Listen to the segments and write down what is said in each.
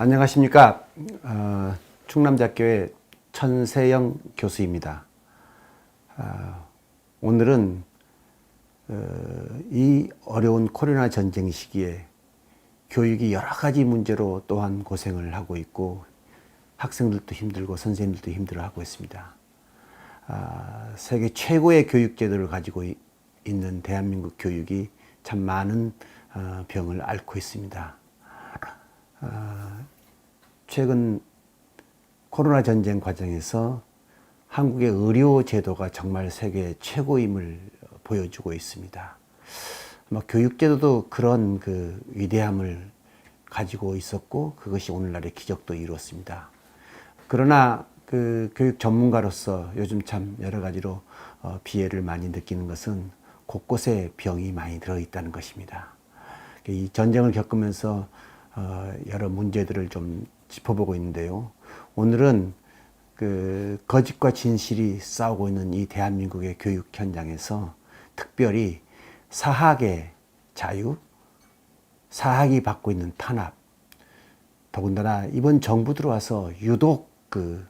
안녕하십니까. 충남대학교의 천세영 교수입니다. 오늘은 이 어려운 코로나 전쟁 시기에 교육이 여러 가지 문제로 또한 고생을 하고 있고 학생들도 힘들고 선생님들도 힘들어하고 있습니다. 세계 최고의 교육 제도를 가지고 있는 대한민국 교육이 참 많은 병을 앓고 있습니다. 최근 코로나 전쟁 과정에서 한국의 의료 제도가 정말 세계 최고임을 보여주고 있습니다. 아마 교육 제도도 그런 그 위대함을 가지고 있었고 그것이 오늘날의 기적도 이루었습니다. 그러나 그 교육 전문가로서 요즘 참 여러 가지로 비애를 많이 느끼는 것은 곳곳에 병이 많이 들어있다는 것입니다. 이 전쟁을 겪으면서 여러 문제들을 좀 짚어보고 있는데요. 오늘은 그 거짓과 진실이 싸우고 있는 이 대한민국의 교육 현장에서 특별히 사학의 자유, 사학이 받고 있는 탄압, 더군다나 이번 정부 들어와서 유독 그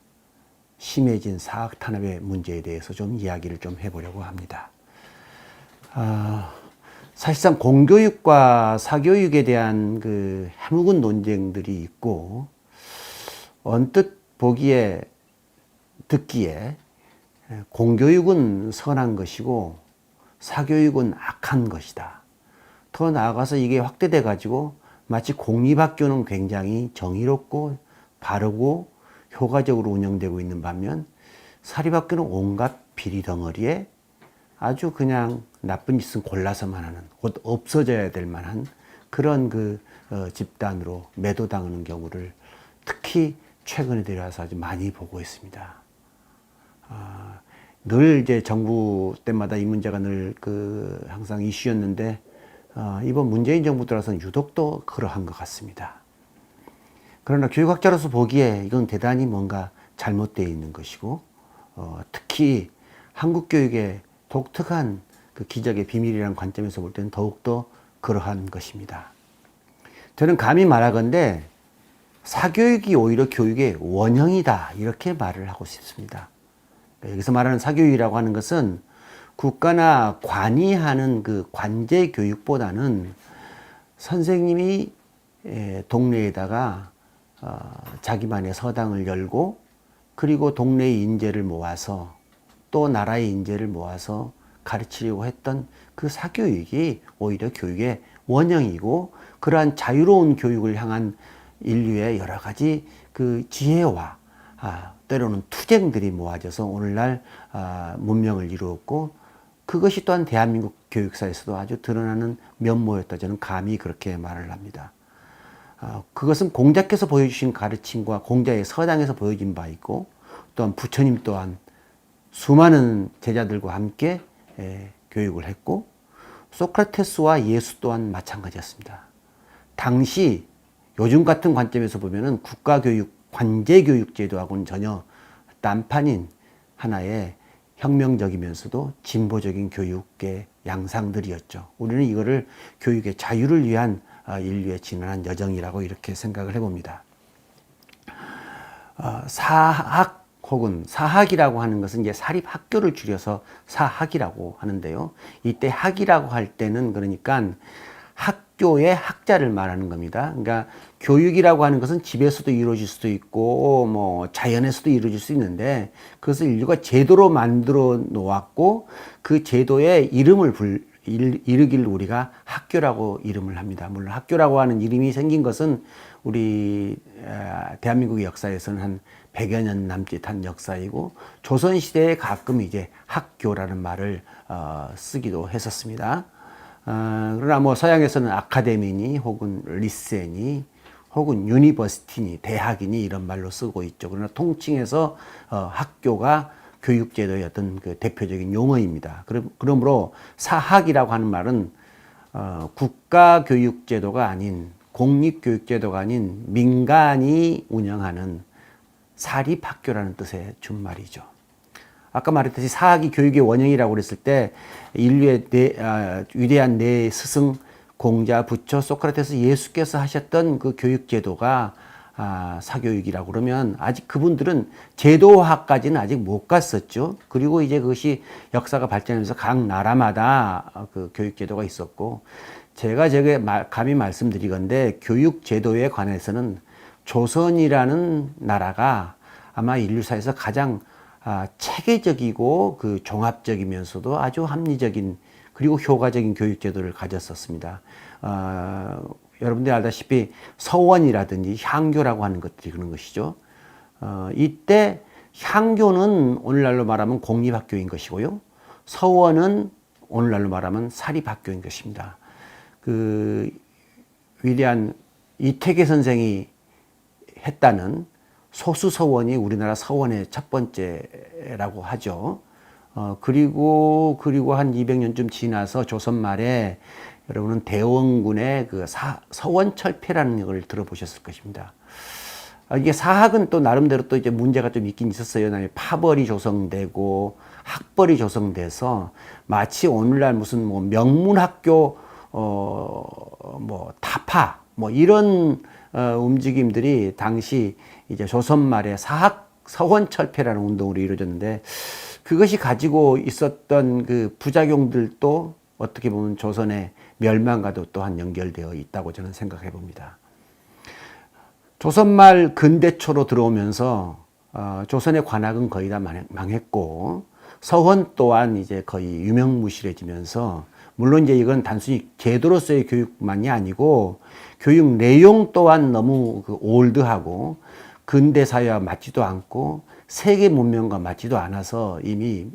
심해진 사학 탄압의 문제에 대해서 좀 이야기를 좀 해보려고 합니다. 사실상 공교육과 사교육에 대한 그 해묵은 논쟁들이 있고 언뜻 보기에 듣기에 공교육은 선한 것이고 사교육은 악한 것이다. 더 나아가서 이게 확대돼 가지고 마치 공립학교는 굉장히 정의롭고 바르고 효과적으로 운영되고 있는 반면 사립학교는 온갖 비리 덩어리에 아주 그냥 나쁜 짓은 골라서만 하는, 곧 없어져야 될 만한 그런 집단으로 매도당하는 경우를 특히 최근에 들어와서 아주 많이 보고 있습니다. 늘 이제 정부 때마다 이 문제가 늘 항상 이슈였는데, 이번 문재인 정부 들어와서는 유독 또 그러한 것 같습니다. 그러나 교육학자로서 보기에 이건 대단히 뭔가 잘못되어 있는 것이고, 특히 한국 교육의 독특한 그 기적의 비밀이라는 관점에서 볼 때는 더욱더 그러한 것입니다. 저는 감히 말하건대 사교육이 오히려 교육의 원형이다 이렇게 말을 하고 싶습니다. 여기서 말하는 사교육이라고 하는 것은 국가나 관이 하는 그 관제 교육보다는 선생님이 동네에다가 자기만의 서당을 열고 그리고 동네의 인재를 모아서 또 나라의 인재를 모아서 가르치려고 했던 그 사교육이 오히려 교육의 원형이고 그러한 자유로운 교육을 향한 인류의 여러 가지 그 지혜와 때로는 투쟁들이 모아져서 오늘날 문명을 이루었고 그것이 또한 대한민국 교육사에서도 아주 드러나는 면모였다. 저는 감히 그렇게 말을 합니다. 그것은 공자께서 보여주신 가르침과 공자의 서당에서 보여진 바 있고 또한 부처님 또한 수많은 제자들과 함께 교육을 했고 소크라테스와 예수 또한 마찬가지였습니다. 당시 요즘 같은 관점에서 보면은 국가교육, 관제교육 제도하고는 전혀 딴판인 하나의 혁명적이면서도 진보적인 교육의 양상들이었죠. 우리는 이거를 교육의 자유를 위한 인류의 지난한 여정이라고 이렇게 생각을 해봅니다. 사학 혹은 사학이라고 하는 것은 이제 사립학교를 줄여서 사학이라고 하는데요. 이때 학이라고 할 때는 그러니까 학교의 학자를 말하는 겁니다. 그러니까 교육이라고 하는 것은 집에서도 이루어질 수도 있고 뭐 자연에서도 이루어질 수 있는데 그것을 인류가 제도로 만들어 놓았고 그 제도에 이름을 이르길 우리가 학교라고 이름을 합니다. 물론 학교라고 하는 이름이 생긴 것은 우리 대한민국의 역사에서는 한 100여 년 남짓한 역사이고 조선시대에 가끔 이제 학교라는 말을 쓰기도 했었습니다. 그러나 뭐 서양에서는 아카데미니 혹은 리세니 혹은 유니버시티니 대학이니 이런 말로 쓰고 있죠. 그러나 통칭해서 학교가 교육제도의 어떤 그 대표적인 용어입니다. 그러므로 사학이라고 하는 말은 국가교육제도가 아닌 공립교육제도가 아닌 민간이 운영하는 사립학교라는 뜻의 준말이죠. 아까 말했듯이 사학이 교육의 원형이라고 그랬을 때 인류의 위대한 네 스승 공자, 부처, 소크라테스, 예수께서 하셨던 그 교육 제도가 사교육이라고 그러면 아직 그분들은 제도화까지는 아직 못 갔었죠. 그리고 이제 그것이 역사가 발전하면서 각 나라마다 그 교육 제도가 있었고, 제가 감히 말씀드리건데 교육 제도에 관해서는 조선이라는 나라가 아마 인류사에서 가장 체계적이고 그 종합적이면서도 아주 합리적인 그리고 효과적인 교육 제도를 가졌었습니다. 여러분들이 알다시피 서원이라든지 향교라고 하는 것들이 그런 것이죠. 이때 향교는 오늘날로 말하면 공립학교인 것이고요. 서원은 오늘날로 말하면 사립학교인 것입니다. 그 위대한 이태계 선생이 했다는 소수서원이 우리나라 서원의 첫 번째라고 하죠. 그리고 한 200년쯤 지나서 조선 말에 여러분은 대원군의 그 서원철폐라는 걸 들어보셨을 것입니다. 이게 사학은 또 나름대로 또 이제 문제가 좀 있긴 있었어요. 파벌이 조성되고 학벌이 조성돼서 마치 오늘날 무슨 뭐 명문학교 뭐 타파 뭐 이런 움직임들이 당시 이제 조선 말에 서원철폐라는 운동으로 이루어졌는데, 그것이 가지고 있었던 그 부작용들도 어떻게 보면 조선의 멸망과도 또한 연결되어 있다고 저는 생각해 봅니다. 조선말 근대초로 들어오면서 조선의 관학은 거의 다 망했고, 서원 또한 이제 거의 유명무실해지면서, 물론 이제 이건 단순히 제도로서의 교육만이 아니고 교육 내용 또한 너무 올드하고 근대 사회와 맞지도 않고 세계 문명과 맞지도 않아서 이미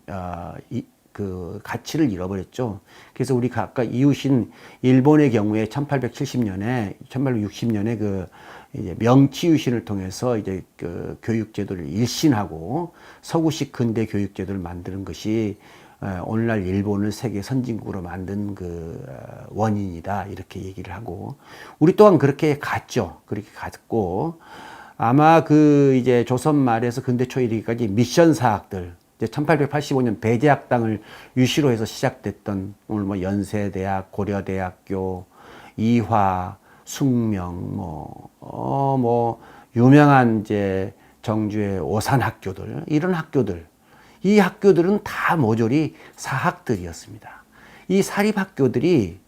그 가치를 잃어버렸죠. 그래서 우리 아까 이웃인 일본의 경우에 1860년에 그 이제 명치유신을 통해서 이제 그 교육 제도를 일신하고 서구식 근대 교육 제도를 만드는 것이 오늘날 일본을 세계 선진국으로 만든 그 원인이다, 이렇게 얘기를 하고, 우리 또한 그렇게 갔죠. 그렇게 갔고, 아마 그 이제 조선 말에서 근대 초 이르기까지 미션 사학들, 이제 1885년 배제학당을 유시로 해서 시작됐던 오늘 뭐 연세대학, 고려대학교, 이화, 숙명, 뭐 유명한 이제 정주의 오산학교들, 이런 학교들, 이 학교들은 다 모조리 사학들이었습니다. 이 사립학교들이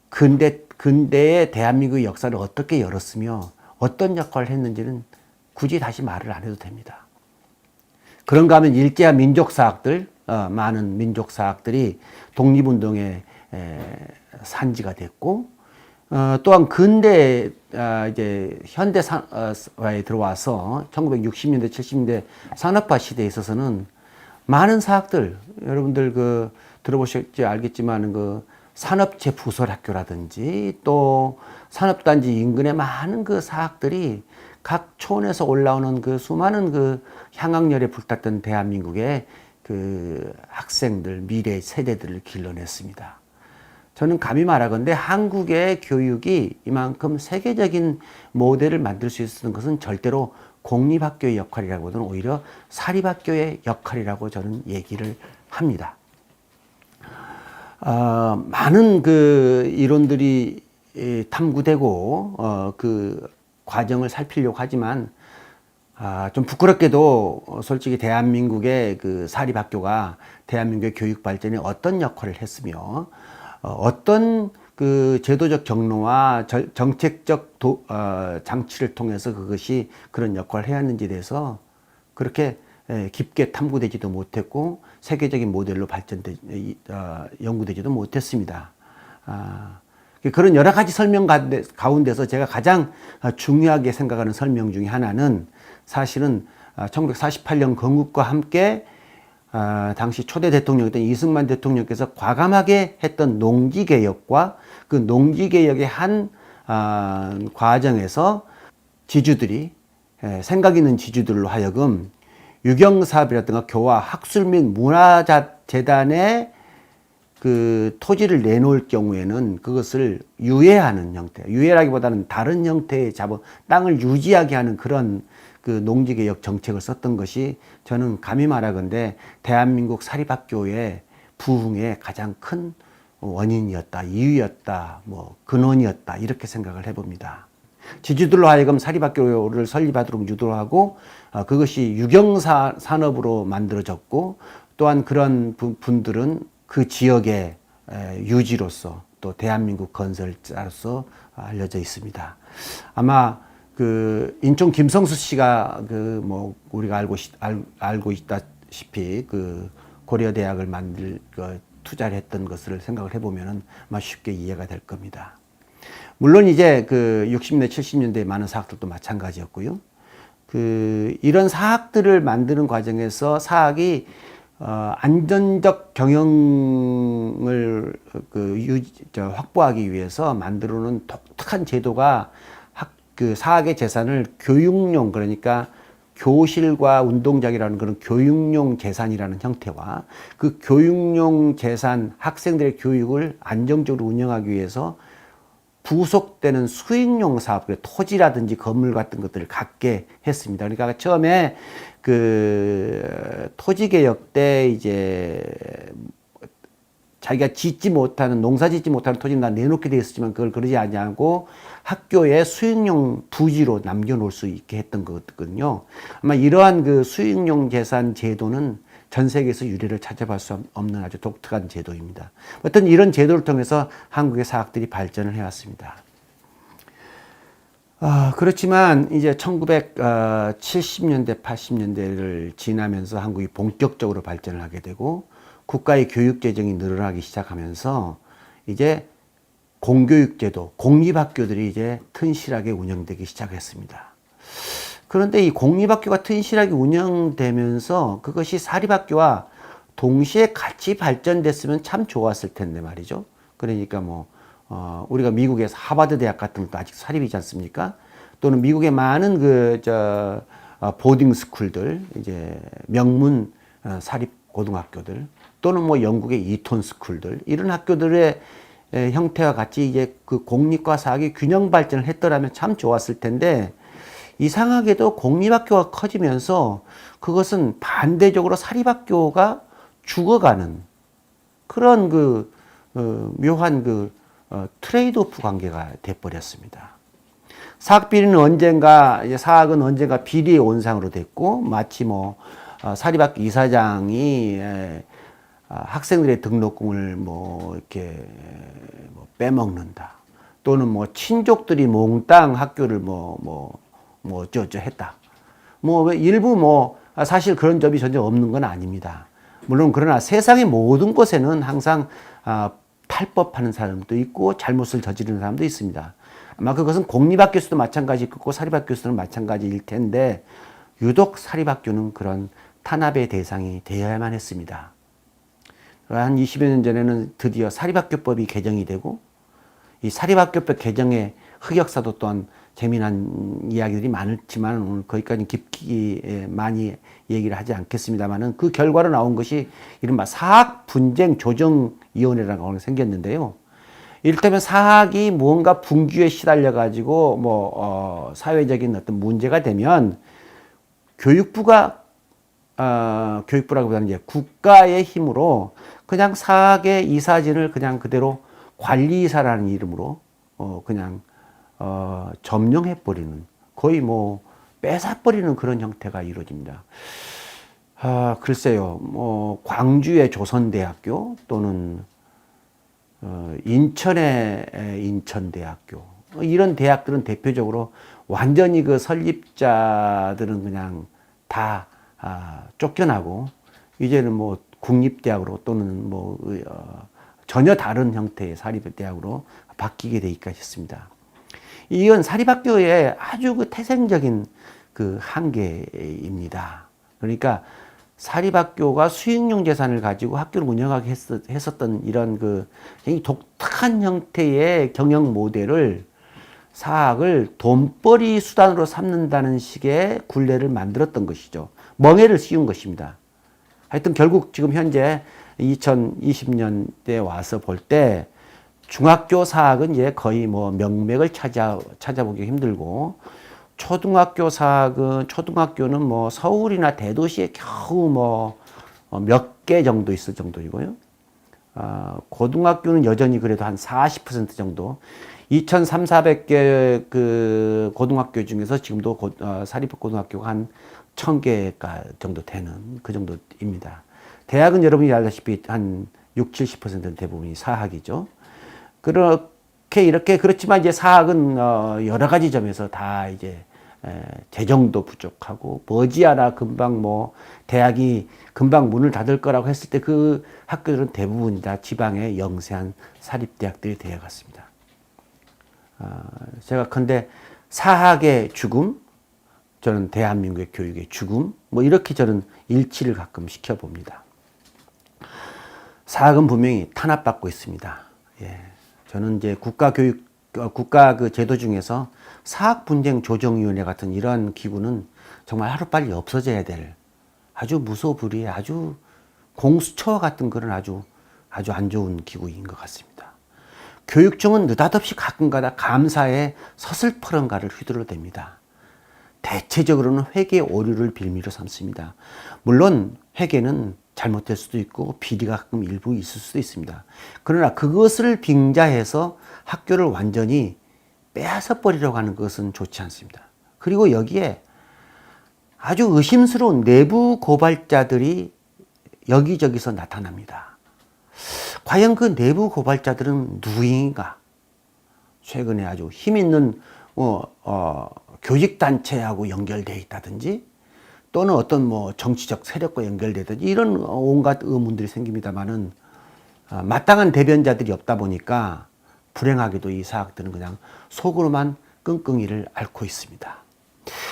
근대의 대한민국의 역사를 어떻게 열었으며 어떤 역할을 했는지는 굳이 다시 말을 안 해도 됩니다. 그런가 하면 일제와 민족사학들, 많은 민족사학들이 독립운동의 산지가 됐고, 또한 근대 이제 현대 사회에 들어와서 1960년대 70년대 산업화 시대에 있어서는 많은 사학들, 여러분들 그 들어보실지 알겠지만 그 산업체 부설학교라든지 또 산업단지 인근의 많은 그 사학들이 각 촌에서 올라오는 그 수많은 그 향학열에 불탔던 대한민국의 그 학생들, 미래 세대들을 길러냈습니다. 저는 감히 말하건대 한국의 교육이 이만큼 세계적인 모델을 만들 수 있었던 것은 절대로 공립학교의 역할이라고보다는 오히려 사립학교의 역할이라고 저는 얘기를 합니다. 많은 그 이론들이 탐구되고 그 과정을 살피려고 하지만 좀 부끄럽게도 솔직히 대한민국의 그 사립학교가 대한민국의 교육 발전에 어떤 역할을 했으며 어떤 그 제도적 경로와 정책적 장치를 통해서 그것이 그런 역할을 해왔는지에 대해서 그렇게 깊게 탐구되지도 못했고 세계적인 모델로 연구되지도 못했습니다. 그런 여러 가지 설명 가운데서 제가 가장 중요하게 생각하는 설명 중에 하나는 사실은 1948년 건국과 함께 당시 초대 대통령이었던 이승만 대통령께서 과감하게 했던 농지개혁과 그 농지개혁의 한 과정에서 지주들이 생각 있는 지주들로 하여금 유경사업이라든가 교화, 학술 및 문화재단에 그 토지를 내놓을 경우에는 그것을 유예하는 형태, 유예라기보다는 다른 형태의 땅을 유지하게 하는 그런 그 농지개혁 정책을 썼던 것이 저는 감히 말하건대 대한민국 사립학교의 부흥의 가장 큰 원인이었다, 이유였다, 뭐 근원이었다, 이렇게 생각을 해봅니다. 지주들로 하여금 사립학교를 설립하도록 유도하고 그것이 유경산업으로 만들어졌고 또한 그런 분들은 그 지역의 유지로서 또 대한민국 건설자로서 알려져 있습니다. 아마 그 인천 김성수 씨가 그 뭐 우리가 알고 있다시피 그 고려대학을 투자를 했던 것을 생각을 해보면은 아마 쉽게 이해가 될 겁니다. 물론 이제 그 60년대, 70년대 많은 사학들도 마찬가지였고요. 그 이런 사학들을 만드는 과정에서 사학이 안전적 경영을 확보하기 위해서 만들어 놓은 독특한 제도가 그 사학의 재산을 교육용, 그러니까 교실과 운동장이라는 그런 교육용 재산이라는 형태와 그 교육용 재산, 학생들의 교육을 안정적으로 운영하기 위해서 부속되는 수익용 사업, 토지라든지 건물 같은 것들을 갖게 했습니다. 그러니까 처음에 그 토지개혁 때 이제 자기가 농사 짓지 못하는 토지는 다 내놓게 되어 있었지만 그걸 그러지 아니하고 학교에 수익용 부지로 남겨놓을 수 있게 했던 거거든요. 아마 이러한 그 수익용 재산 제도는 전 세계에서 유례를 찾아볼 수 없는 아주 독특한 제도입니다. 어떤 이런 제도를 통해서 한국의 사학들이 발전을 해왔습니다. 그렇지만 이제 1970년대, 80년대를 지나면서 한국이 본격적으로 발전을 하게 되고 국가의 교육 재정이 늘어나기 시작하면서 이제 공교육제도, 공립학교들이 이제 튼실하게 운영되기 시작했습니다. 그런데 이 공립학교가 튼실하게 운영되면서 그것이 사립학교와 동시에 같이 발전됐으면 참 좋았을 텐데 말이죠. 그러니까 우리가 미국에서 하버드 대학 같은 것도 아직 사립이지 않습니까? 또는 미국의 많은 보딩 스쿨들, 이제 명문 사립 고등학교들, 또는 영국의 이톤 스쿨들, 이런 학교들의 형태와 같이 이제 그 공립과 사학이 균형 발전을 했더라면 참 좋았을 텐데, 이상하게도 공립학교가 커지면서 그것은 반대적으로 사립학교가 죽어가는 그런 묘한 트레이드오프 관계가 돼버렸습니다. 사학은 언젠가 비리의 온상으로 됐고, 마치 사립학교 이사장이 학생들의 등록금을 이렇게 빼먹는다. 또는 친족들이 몽땅 학교를 어쩌고 했다. 일부 사실 그런 점이 전혀 없는 건 아닙니다. 물론 그러나 세상의 모든 곳에는 항상 탈법하는 사람도 있고 잘못을 저지르는 사람도 있습니다. 아마 그것은 공립학교에서도 마찬가지고 사립학교에서는 마찬가지일 텐데 유독 사립학교는 그런 탄압의 대상이 되어야만 했습니다. 한 20여 년 전에는 드디어 사립학교법이 개정이 되고 이 사립학교법 개정의 흑역사도 또한 재미난 이야기들이 많지만 오늘 거기까지 깊이 많이 얘기를 하지 않겠습니다만은 그 결과로 나온 것이 이른바 사학분쟁조정위원회라는 게 생겼는데요. 이를테면 사학이 무언가 분규에 시달려 가지고 사회적인 어떤 문제가 되면 교육부라기보다는 이제 국가의 힘으로 그냥 사학의 이사진을 그냥 그대로 관리이사라는 이름으로 그냥 점령해버리는, 거의 뺏어버리는 그런 형태가 이루어집니다. 글쎄요, 광주의 조선대학교 또는 인천의 인천대학교, 이런 대학들은 대표적으로 완전히 그 설립자들은 그냥 다 쫓겨나고 이제는 국립대학으로 또는 전혀 다른 형태의 사립대학으로 바뀌게 되기까지 했습니다. 이건 사립학교의 아주 태생적인 한계입니다. 그러니까 사립학교가 수익용 재산을 가지고 학교를 운영하게 했었던 이런 굉장히 독특한 형태의 경영 모델을 사학을 돈벌이 수단으로 삼는다는 식의 굴레를 만들었던 것이죠. 멍해를 씌운 것입니다. 하여튼 결국 지금 현재 2020년대 와서 볼 때 중학교 사학은 이제 거의 명맥을 찾아보기 힘들고, 초등학교는 서울이나 대도시에 겨우 몇 개 정도 있을 정도이고요. 고등학교는 여전히 그래도 한 40% 정도. 2,300~400개 그 고등학교 중에서 지금도 사립 고등학교가 한 1,000개 정도 되는 그 정도입니다. 대학은 여러분이 알다시피 한 60~70%는 대부분이 사학이죠. 이렇게 그렇지만 이제 사학은 여러 가지 점에서 다 이제 재정도 부족하고 머지않아 금방 대학이 금방 문을 닫을 거라고 했을 때 그 학교들은 대부분 다 지방의 영세한 사립대학들이 되어갔습니다. 제가 근데 사학의 죽음, 저는 대한민국의 교육의 죽음, 이렇게 저는 일치를 가끔 시켜봅니다. 사학은 분명히 탄압받고 있습니다. 예. 저는 이제 국가 그 제도 중에서 사학분쟁조정위원회 같은 이러한 기구는 정말 하루빨리 없어져야 될 아주 무소불위의 아주 공수처와 같은 그런 아주 안 좋은 기구인 것 같습니다. 교육청은 느닷없이 가끔가다 감사에 서슬퍼런가를 휘둘러댑니다. 대체적으로는 회계 오류를 빌미로 삼습니다. 물론 회계는 잘못될 수도 있고 비리가 가끔 일부 있을 수도 있습니다. 그러나 그것을 빙자해서 학교를 완전히 빼앗아 버리려고 하는 것은 좋지 않습니다. 그리고 여기에 아주 의심스러운 내부 고발자들이 여기저기서 나타납니다. 과연 그 내부 고발자들은 누구인가? 최근에 아주 힘 있는 교직단체하고 연결되어 있다든지 또는 어떤 정치적 세력과 연결되든지 이런 온갖 의문들이 생깁니다만은 마땅한 대변자들이 없다 보니까 불행하게도 이 사학들은 그냥 속으로만 끙끙이를 앓고 있습니다.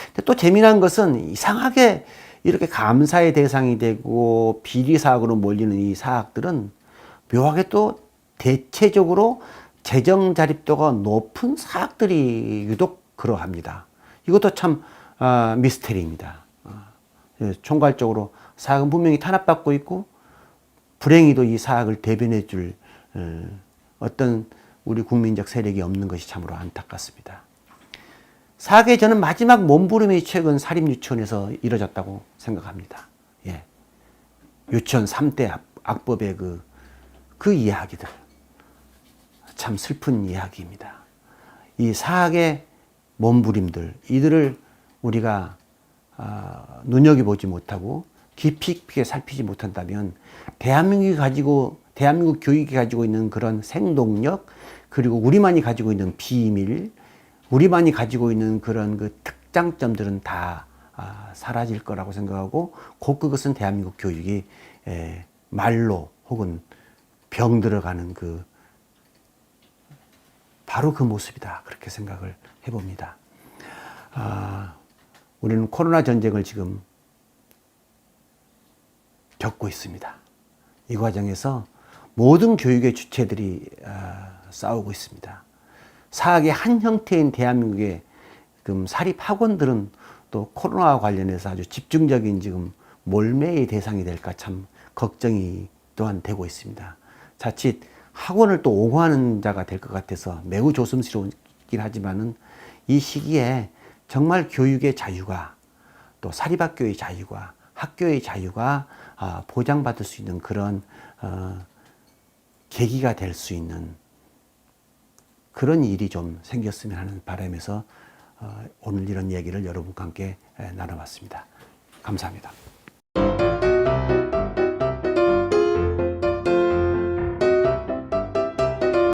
근데 또 재미난 것은 이상하게 이렇게 감사의 대상이 되고 비리 사학으로 몰리는 이 사학들은 묘하게 또 대체적으로 재정 자립도가 높은 사학들이 유독 그러합니다. 이것도 참 미스테리입니다. 총괄적으로 사학은 분명히 탄압받고 있고 불행히도 이 사학을 대변해 줄 어떤 우리 국민적 세력이 없는 것이 참으로 안타깝습니다. 사학의 저는 마지막 몸부림이 최근 사립유치원에서 이뤄졌다고 생각합니다. 예. 유치원 3대 악법의 그 이야기들. 참 슬픈 이야기입니다. 이 사학의 몸부림들, 이들을 우리가 눈여겨보지 못하고 깊이 있게 살피지 못한다면 대한민국 교육이 가지고 있는 그런 생동력, 그리고 우리만이 가지고 있는 비밀, 우리만이 가지고 있는 그런 그 특장점들은 다 사라질 거라고 생각하고 그것은 대한민국 교육이 말로 혹은 병들어가는 바로 그 모습이다. 그렇게 생각을 해봅니다. 우리는 코로나 전쟁을 지금 겪고 있습니다. 이 과정에서 모든 교육의 주체들이 싸우고 있습니다. 사학의 한 형태인 대한민국의 사립학원들은 또 코로나와 관련해서 아주 집중적인 지금 몰매의 대상이 될까 참 걱정이 또한 되고 있습니다. 자칫 학원을 또 옹호하는 자가 될 것 같아서 매우 조심스러우긴 하지만은 이 시기에 정말 교육의 자유가 또 사립학교의 자유가 학교의 자유가 보장받을 수 있는 그런 계기가 될 수 있는 그런 일이 좀 생겼으면 하는 바람에서 오늘 이런 얘기를 여러분과 함께 나눠봤습니다. 감사합니다.